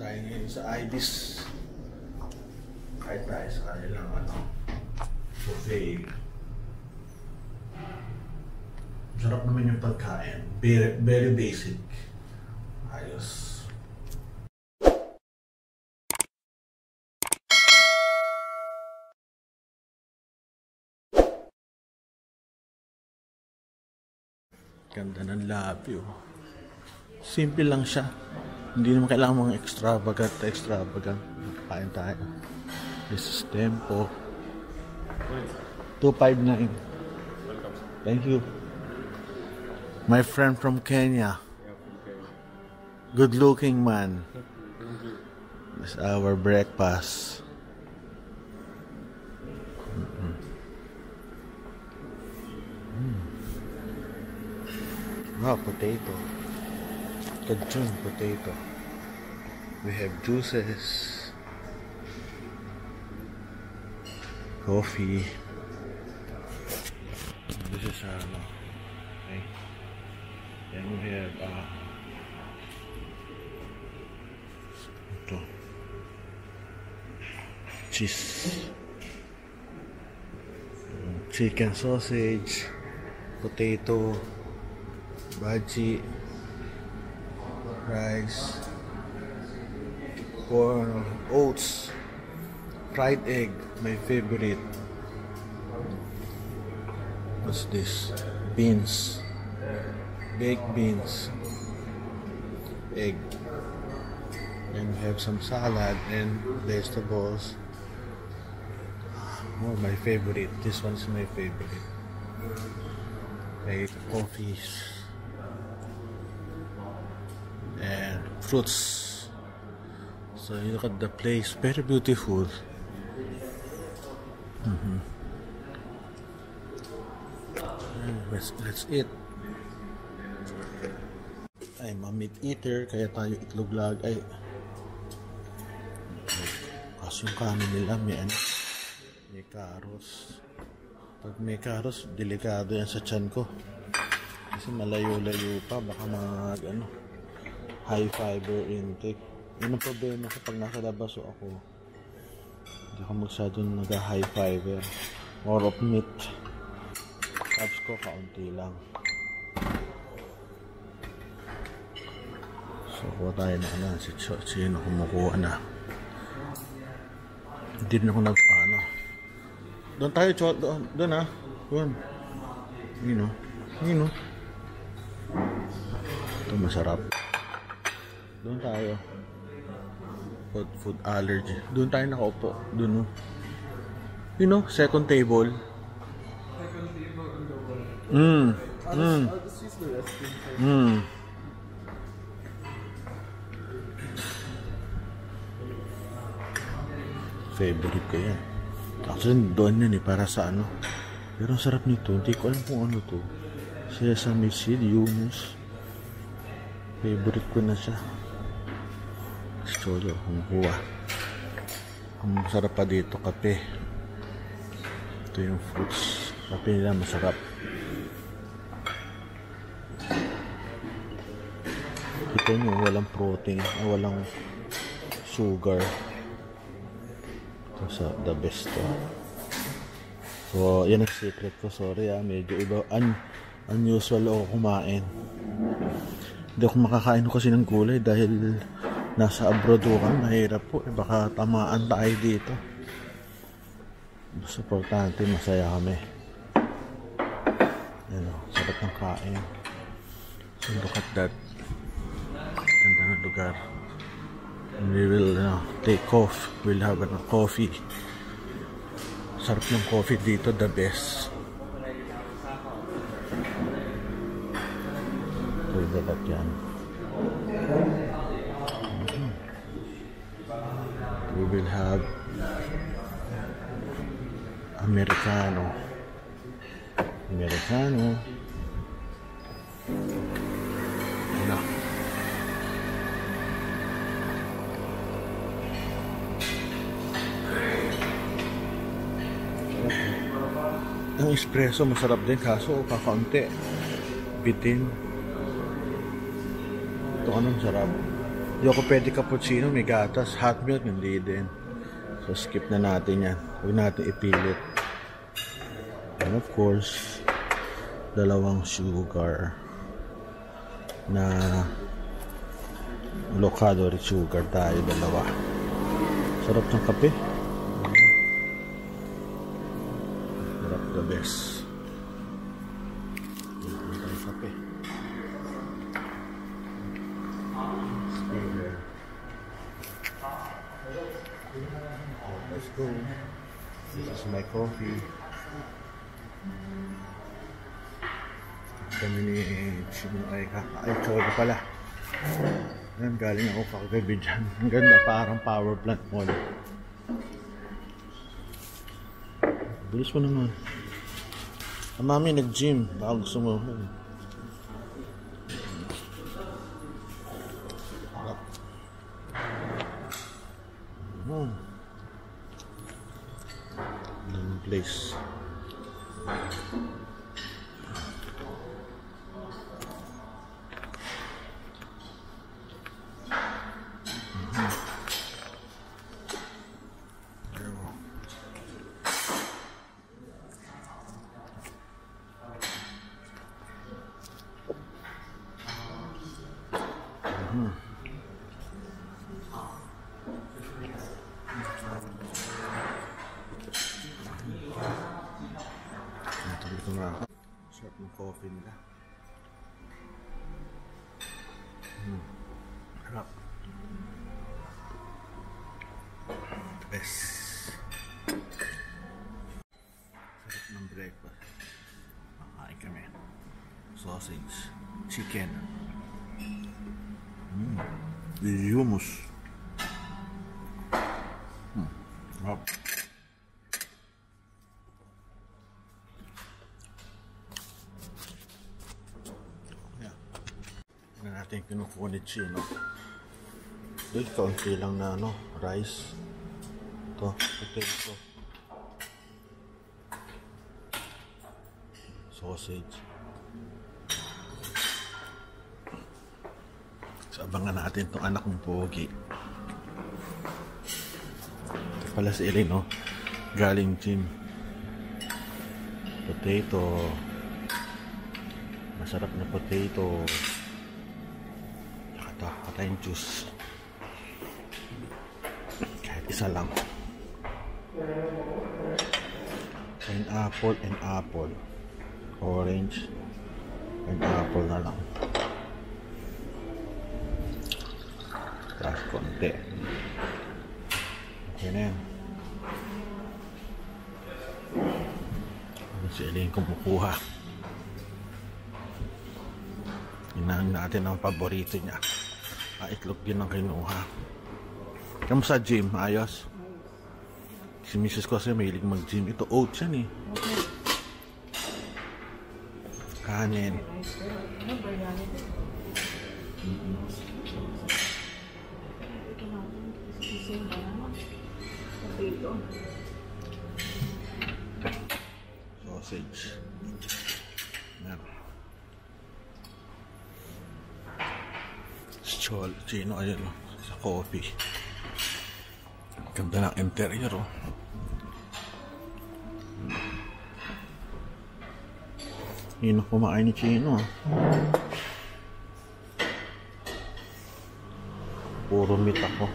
tayo ngayon sa Ibis. Kahit tayo sa kanilang buffet. Sarap naman yung pagkain. Very basic. Ayos. Ganda ng lobby, oh. Simple lang siya. Hindi naman kailangan mga extravagant. Kain tayo. This is Tempo. 259. Thank you. My friend from Kenya. Good looking man. This is our breakfast. Wow, potato. Cajun potato. We have juices. Coffee. This is okay. Then we have ito. Cheese. Chicken sausage. Potato. Bhaji, rice, corn, oats, fried egg, my favorite. What's this? Beans, baked beans, egg, and we have some salad and vegetables. Oh, my favorite. This one's my favorite. Like coffees. And fruits. So you look at the place, very beautiful. Let's eat. I'm a meat eater, kaya tayo itlog lag ay. Kasi yung kanin nila may carrots. Pag may carrots, delikado yan sa tiyan ko. Kasi malayo-layo pa, baka mga high fiber intake. Yun ang problema ko pag nasa labas ako. Hindi ako masyadong nag-high fiber. More of meat. Carbs ko kaunti lang. So kuha tayo na si Chino kumukuha na. Hindi rin ako doon tayo, doon ha. Doon. Yun o. Ito masarap. Doon tayo. Food allergy. Doon tayo nakaupo. Doon o. Second table. Second table on the wall. I'll just use the restroom. Favorite ko yan. Actually, doon yan para sa Pero ang sarap nito. Hindi ko alam kung ano to. Sesame seed, hummus. Favorite ko na siya. Solo, kumukuha. Ang masarap pa dito, kape. Ito yung fruits. Kape nila masarap. Kita nyo, walang protein, walang sugar. Ito sa the best to. So, yan ang secret ko. Sorry medyo iba. Unusual ako kumain. Hindi ako makakain kasi ng gulay dahil nasa abroad ko. Mahirap po. Baka tamaan tayo dito. Basta importante, masaya kami. Sarap ng kain. So look at that. Ganda ng lugar. And we will take off. We'll have a coffee. Sarap ng coffee dito. The best. Dapat yan. We will have Americano. Ang espresso masarap din kaso kakaunti. Bitin. Ito anong sarap. Di ako pwede cappuccino, may gatas. Hot milk, hindi din. So skip na natin yan. Huwag natin ipilit. And of course, 2 sugar na low calorie sugar tayo, 2. Sarap ng kape. Sarap, the best. Kape. Let's go. This is my coffee. Kami ni ay sorry pala. Ayan, galing ako kagabi dyan. Ang ganda, parang power plant mall. Bilis mo naman. Ang mami nag-gym. Baka gusto mo. Place. Sarap ng coffee nila. Sarap. The best. Sarap ng breakfast. Makain kami. Sausage. Chicken. Hummus. Sarap. Natin kinukuha ni Chino. Dito, kaunti lang na rice. Ito, potato. Sausage. So, abangan natin itong anak ng pogi. Ito pala si Ellen, galing gym. Potato. Masarap na potato. Tayong juice kahit isa lang. Pineapple and apple, orange and apple na lang, tapos konti. Okay na yan. Si Elaine kumukuha. Inahin natin ang paborito niya. Itlog din ang kinuha. Kamusta gym? Ayos? Si Mrs. ko kasi mahilig mag-gym. Ito oats yan eh. Kanin. Sausage. Chino, ayan sa coffee. Ganda ng interior Yun ang kumain ni Chino Puro meat ako.